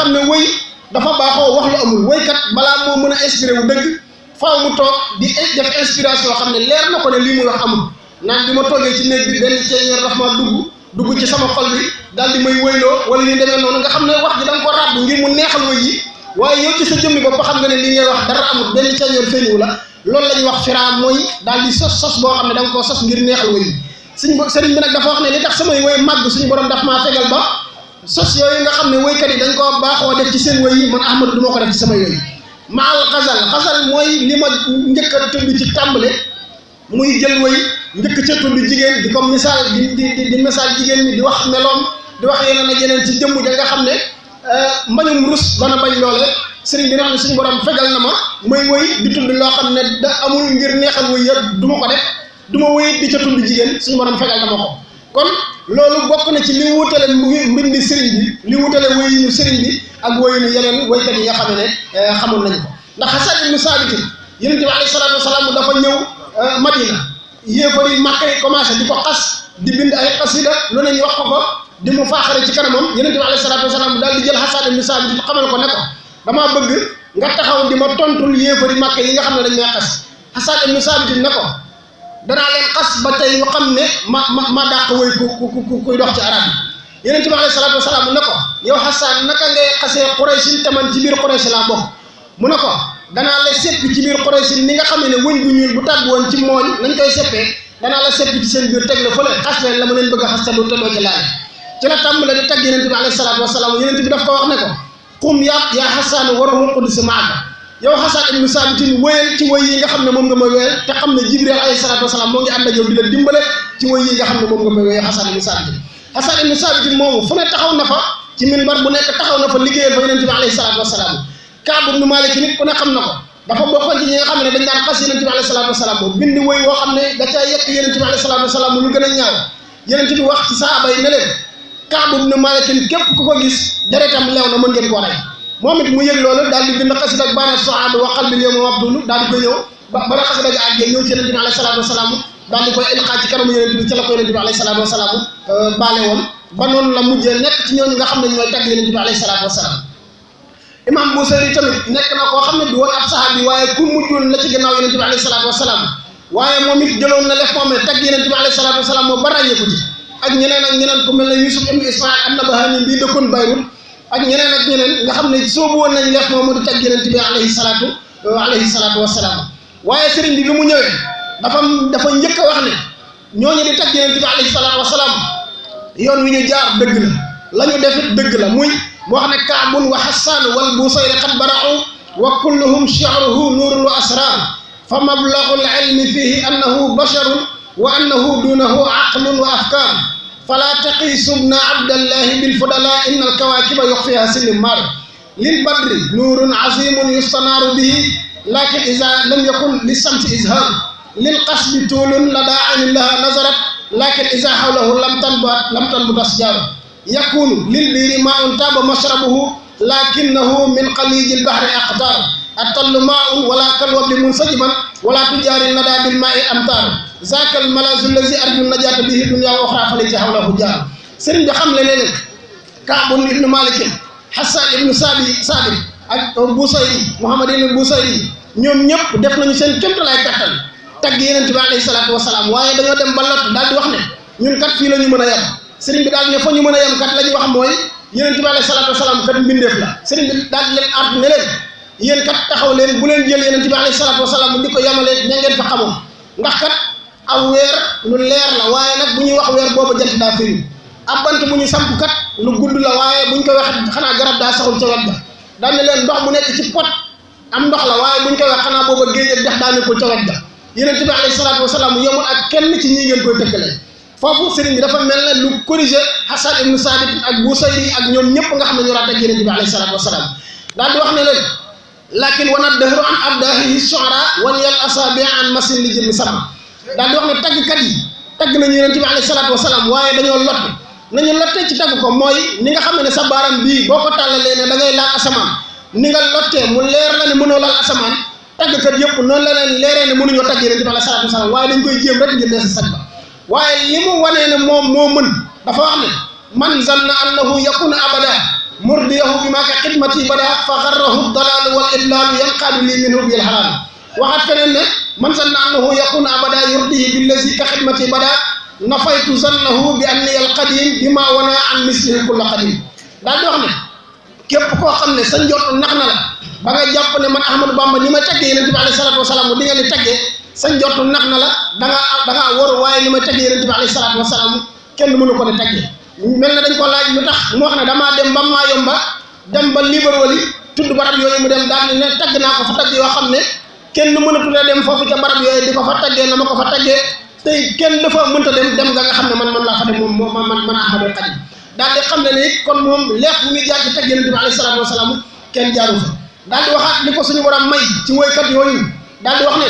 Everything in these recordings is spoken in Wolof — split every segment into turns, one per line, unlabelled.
xam ne wëy dafa baaxoo wax lu amul wëykat balaa moo mën a inspiré wu dëgg faaw mu toog di def inspiration xam ne leer na ko ne lii muy wax amul naan bi ma toogee ci néeg bi benn ceeñeer daf ma dugg ci sama xol bi daal di may wëyloo wala ñu demee noonu nga xam ne wax ji da nga ko ràbb ngir mu neexal wëy yi waaye yow ci sa jëmmi bopp xam nga ne li ngay wax dara amul benn ceeñeer feeñu la loolu la ñuy wax fira mooy daal di sos boo xam ne da nga koo sos ngir neexal wëy yi sëriñ bi nag dafa wax ne li tax samay wëy màgg suñu borom daf maa fegal ba sos yooyu nga xam ne wëykat yi dañ koo baaxoo def ci seen wëy yi man Ahmadu du ma ko def ci sama yooyu maal xasal mooy li ma njëkk a tudd ci tàmbale muy jël wëy njëkk ca tudd jigéen di ko misaal di misaal jigéen mi di wax meloom di wax yeneen ak yeneen ci jëmm ja nga xam ne mbañum rus dana bañ loole sëriñ bi nga xam ne suñu borom fegal na ma may wëy di tudd loo xam ne da amul ngir neexal wëy yëpp du ma ko def du ma wëy di ca tudd jigéen suñu borom fegal na ma ko kon loolu bokk na ci li wutale mbindi sëriñ bi li wutale wëyinu sëriñ bi ak wëyinu yeneen wëykat yi nga xam ne xamoon nañu ko ndax Hasan ibn Saabit Yonent bi alayhi salaatu wasalaam dafa ñëw Madina yéefar yi Makka yi commencé di ko xas di bind ay xasida lu ne ñu wax ko di mu faaxare ci kanamam Yonent bi alayhi salaatu wasalaam daal di jël Hasan ibn Saabit xamal ko ne ko damaa bëgg nga taxaw di ma tontul yéefar yi Makka yi nga xam ne dañ may xas Hasan ibn Saabit ne ko danaa leen xas ba tey ñu xam ne ma dàq wëy kuy dox ci arab yi Yonent bi alayhi salaatu wasalaam ne ko yow Hasan naka ngay xasee Quraysh te man ci biir Quraysh laa bokk mu ne ko danaa la seppi ci biir Quraysh ni nga xam ne wëñ bu ñuul bu tàgg woon ci mooñ nañ koy seppee danaa la seppi ci seen biir teg la fële xas leen la ma leen bëgg a xas te doo ci laale ci la tàmbale di tagg Yonent bi alayhi salaatu wasalaam Yonent bi daf ko wax ne ko qum yaa Hasan wa ruhul qudus maaka yow Hasan ibn Saabit wëyal ci wëy yi nga xam ne moom nga ma wëyal te xam ne Jibril alayhi salaatu wasalaam moo ngi ànd ak yow di la dimbale ci wëy yi nga xam ne moom nga ma wëyal Hasan ibn Saabit Hasan ibn Saabit moomu fu ne taxaw na fa ci minbar bu nekk taxaw na fa liggéeyal fa Yonent bi alayhi salaatu wasalaam Kaab ibn Maalik nit ku ne xam na ko dafa bokkoon ci ñi nga xam ne dañ daan xas Yonent bi alayhi salaatu wasalaam boobu bind wëy woo xam ne da caa yekk Yonent bi alayhi salaatu wasalaam lu gën a ñaaw Yonent bi wax ci sahaaba yi ne leen Kaab ibn Maalik képp ku ko gis deretam leew na mën ngeen koo rey moom it mu yëg loolu daal di bind xasida ak baana soaadu wa qalbil yawma mabdulu daal di koy ñëw ba la xasida gi àggee ñëw ci Yonent bi alayhi salaatu wasalaam daal di koy ilqaa ci kanamu Yonent bi ci la ko Yonent bi alayhi salaatu wasalaam baale woon ba noonu la mujjee nekk ci ñooñu nga xam ne ñooy tagg Yonent bi alayhi salaatu wasalaam imam Busayri tamit nekk na koo xam ne du woon ab saxaabi waaye ku mujjoon la ci gannaaw Yonent bi alayhi salaatu wasalaam waaye moom it jëloon na lef moom ne tagg Yonent bi alayhi salaatu wasalaam moo ba ràññeeku ci ak ñeneen ku mel ne Yusuf ibn Ismaïl an-Nabahani bii dëkkoon Bayrut ak ñeneen nga xam ne soobu woon nañ lef moom di tagg Yonent bi alayhi salaatu wasalaam waaye sëriñ bi mu ñëwee dafa njëkk a wax ne ñooñu di tagg Yonent bi alayhi salaatu wasalaam yoon wi ñu jaar dëgg la ñu def it dëgg la muy mu wax ne Kaabun wa Hasan wal Busayri qad bara'u wa kulluhum shi'ruhu nuurun wa asrar fa mablaghu al-ilmi fihi annahu basharun wa annahu dunahu aqlun wa afkar fala taqisu ibna abdallahi bil fudala inna al-kawakiba yukhfiha sinimar lil badri nuurun azimun yustanaru bihi lakin idha lam yakun lis-samsi izhar lil qasbi tulun lada aynin laha nazarat lakin idha hawlahu lam tanbut asjar yakunu lil biiri maa'un taaba mashrabuhu lakinnahu min qalijil bahri aqtar atallu maa'un wala kalwabli munsajiban wala tujaari nada bil maa'i amtar zakal malazu allazi arju najata bihi dunya wa ukhra falati hawlahu jaar sëriñ bi xam le ne Kaabun ibnu Maalik Hasan ibnu Saabit ak Busayri Muhammad ibnu Busayri ñoom ñëpp def nañu seen kéemtalaay kattan tagg Yonent bi alayhi salaatu wasalaam waaye dañoo dem ba lot daal di wax ne ñun kat fii la ñu mën a yem sëriñ bi daal ne fa ñu mën a yem kat la ñuy wax mooy Yonent bi alayhi salaatu wasalaam kat mbindeef la sëriñ bi daal di leen artu ne leen yéen kat taxaw leen bu leen jël Yonent bi alayhi salaatu wasalaam di ko yemale ña ngeen fa xamoon ndax kat aw weer lu leer la waaye nag bu ñuy wax weer boobu jant daa firi ab bant bu ñu samp kat lu gudd la waaye buñ koy wax xanaa garab daa saxul ca wet ga daal ne leen ndox mu nekk ci pot am ndox la waaye buñ koy wax xanaa booba géej ak dex daa nekkul ca wet ga Yonent bi alayhi salaatu wasalaam yemul ak kenn ci ñi ngeen koy tëkkale foofu sëriñ bi dafa mel ne lu corrigé Hasan ibn Saabit ak Busayri ak ñoom ñëpp nga xam ne ñoo daan tagg Yonent bi alayhi salaatu wasalaam daal di wax ne leen lakin wana dahru an abdahi shu'ara wan yal asabi an masin li jëmmi sama daal di wax ne taggkat yi tagg nañu Yonent bi alayhi salaatu wasalaam waaye dañoo lott nañu lottee ci tagg ko mooy ni nga xam ne sa baaram bii boo ko tàllalee ne da ngay laal asamaan ni nga lottee mu leer la ne mënoo laal asamaan taggkat yëpp noonu la leen leeree ne mënuñoo tagg Yonent bi alayhi salaatu wasalaam waaye dañ koy jéem rek ngir dee sa sag ba waaye li mu wanee ne moom moo mën dafa wax ne man zanna annahu yakuna abada murdiyahu bi maa ka xidmati bada fa xarrahu dalal wal idlal yanqaadu li minhu bil halal waxaat feneen ne man zanna annahu yakun abada yurdihi billazi ka xidmati bada nafaytu zannahu bi anni al qadim bima wana an mislihi kulla qadim daal di wax ne képp koo xam ne sa njort nax na la ba nga jàpp ne man Ahmadou Bamba ni ma taggee yonent bi alayhi salaatu wasalaam di nga ni taggee sa njort nax na la da ngaa waru waaye ni ma taggee yonent bi alayhi salaatu wasalaam kenn mënu ko ne taggee mel na dañ ko laaj lu tax mu wax ne damaa dem ba maa yomba dem ba Libreville tudd barab yooyu mu dem daal ne tagg naa ko fa tagg yoo xam ne kenn mënatulee dem foofu ca barab yooyu di ko fa taggee na ma ko fa taggee tey kenn dafa mënta dem nga xam ne man laa fa dem moom man Ahmadou Khadim daal di xam ne ni kon moom leef bu muy jaar ci tagg yonent bi alayhi salaatu wasalaam kenn jaaru fa daal di waxaat li ko suñu borom may ci woykat yooyu daal di wax ne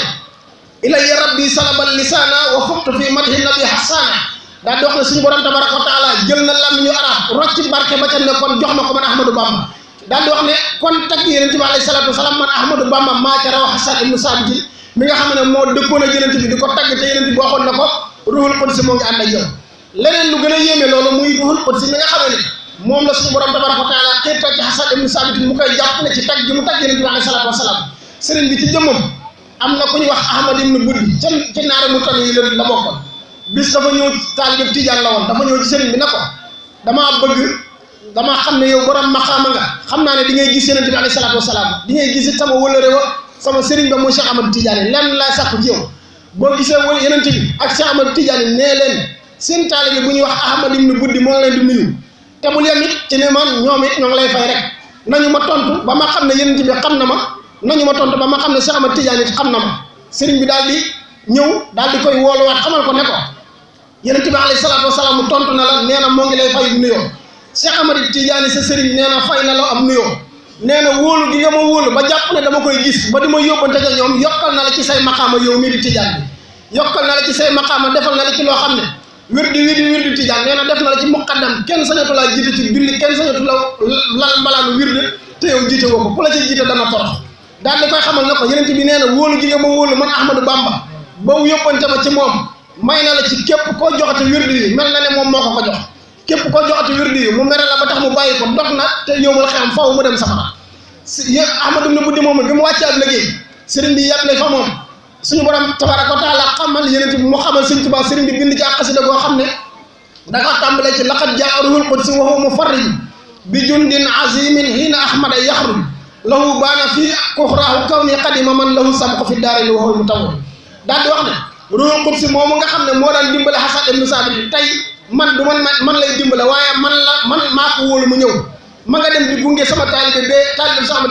ilayya rabbi salabal lisaana wa fuqtu fi madhi nabi hassana daal di wax ne suñu borom tabaraka wa taala jël na làmmiñu arab rocc barke ba ca ne kon jox ma ko man Ahmadou Bamba daal di wax ne kon tagg yonent bi alayhi salaatu wasalaam man Ahmadou Bamba maa ca raw Hassan ibnu Saabit mi nga xam ne moo dëkkoon ak yonent bi di ko tagg te yonent bi waxoon na ko ruhul qudsi moo ngi ànd ak yow leneen lu gën a yéeme loolu muy ruhul qudsi mi nga xam ne moom la suñu borom tabaraka wa taala xiirtal ci Hassan ibnu Saabit mu koy jàppale ci tagg gi mu tagg yonent bi alayhi salaatu wasalaam sëriñ bi ci jëmmam am na ku ñu wax Ahmad ibnu Buddi ci naare mu tan yi la bokkoon bis dafa ñëw taalibe Tijaan la woon dafa ñëw ci sëriñ bi ne ko damaa xam ne yow borom maqaama nga xam naa ne di ngay gis yonent bi alayhi salaatu wasalaam di ngay gis sama wëllëre wa sama sëriñ ba muy Cheikh Ahmad Tidiane lenn laa sàkku ci yow boo gisee yonent bi ak Cheikh Ahmad Tidiane nee leen seen taalibe bu ñuy wax Ahmad ibnu Buddi moo ngi leen di nuyu te bul yem it ci ne man ñoom it ñoo ngi lay fay rek nañu ma tontu ba ma xam ne yonent bi xam na ma nañu ma tontu ba ma xam ne Cheikh Ahmad Tidiane it xam na ma sëriñ bi daal di ñëw daal di koy wooluwaat xamal ko ne ko yonent bi alayhi salaatu wasalaam mu tontu na la nee na moo ngi lay fay nuyoo Cheikh Ahmad Tidiane sa sëriñ nee na fay na la am nuyoo nee na wóolu gi nga ma wóolu ba jàpp ne dama koy gis ba di ma yóbbante ca ñoom yokkal na la ci say maqaama yow mii di Tidiane bi yokkal na la ci say maqaama defal na la ci loo xam ne wirdi Tidiane nee na def na la ci muqaddam kenn sañatu laa jiite ci julli kenn sañatu la lal mbalaanu wirde te yow jiite woo ko ku la ci jiite dana torox daal di koy xamal ne ko yonent bi nee na wóolu gi nga ma wóolu man Ahmadou Bamba ba yóbbante ma ci moom may na la ci képp koo joxate wirdi yi mel na ne moom moo ko jox képp koo joxate wirdi yi mu mere la ba tax mu bàyyi ko dox na te yowmal xiyam faw mu dem safara Ahmadu ibnu Buddi moom bi mu wàccee ab liggéey sëriñ bi yàble fa moom suñu borom tabaraka wa taala xamal yonent bi mu xamal Sëriñ Tuubaa sëriñ bi bind ci ak xasida goo xam ne danga tàmbalee ci laqad jaa ruhul qudsi wa huwa mufarrij bi jundin azimin hiina ahmada yaxruj lahu baana fii kuxraahu kawni qadima man lahu sabqu fi daarayni wa huwa mutawwil daal di wax ne ruhul qudsi moomu nga xam ne moo daan dimbale Hassan ibnu Saabit tey man du man lay dimbale waaye man maa ko wóolu mu ñëw ma nga dem di gunge sama taalibe bee taalibe sama